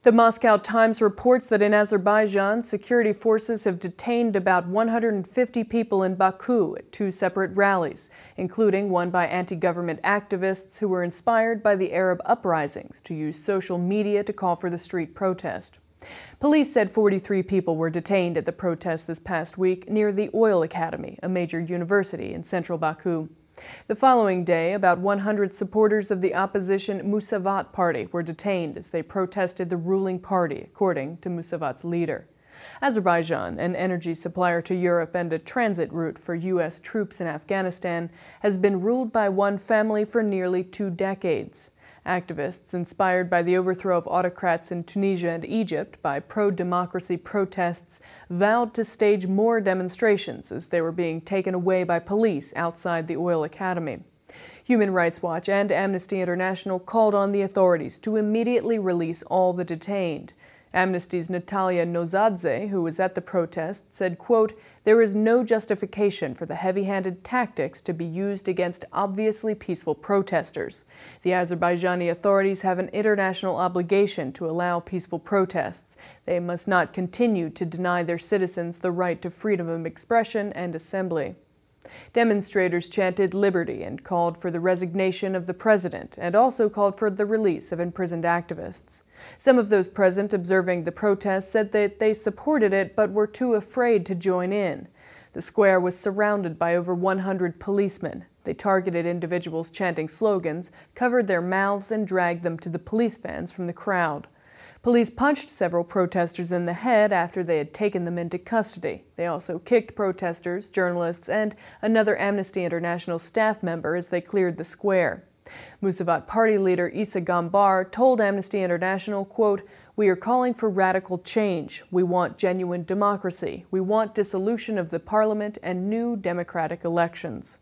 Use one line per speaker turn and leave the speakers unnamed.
The Moscow Times reports that in Azerbaijan, security forces have detained about 150 people in Baku at two separate rallies, including one by anti-government activists who were inspired by the Arab uprisings to use social media to call for the street protest. Police said 43 people were detained at the protest this past week near the Oil Academy, a major university in central Baku. The following day, about 100 supporters of the opposition Musavat party were detained as they protested the ruling party, according to Musavat's leader. Azerbaijan, an energy supplier to Europe and a transit route for U.S. troops in Afghanistan, has been ruled by one family for nearly 2 decades. Activists, inspired by the overthrow of autocrats in Tunisia and Egypt by pro-democracy protests, vowed to stage more demonstrations as they were being taken away by police outside the Oil Academy. Human Rights Watch and Amnesty International called on the authorities to immediately release all the detained. Amnesty's Natalia Nozadze, who was at the protest, said, quote, "There is no justification for the heavy-handed tactics to be used against obviously peaceful protesters. The Azerbaijani authorities have an international obligation to allow peaceful protests. They must not continue to deny their citizens the right to freedom of expression and assembly." Demonstrators chanted liberty and called for the resignation of the president and also called for the release of imprisoned activists. Some of those present observing the protest said that they supported it but were too afraid to join in. The square was surrounded by over 100 policemen. They targeted individuals chanting slogans, covered their mouths, and dragged them to the police vans from the crowd. Police punched several protesters in the head after they had taken them into custody. They also kicked protesters, journalists, and another Amnesty International staff member as they cleared the square. Musavat party leader Isa Gambar told Amnesty International, quote, "We are calling for radical change. We want genuine democracy. We want dissolution of the parliament and new democratic elections."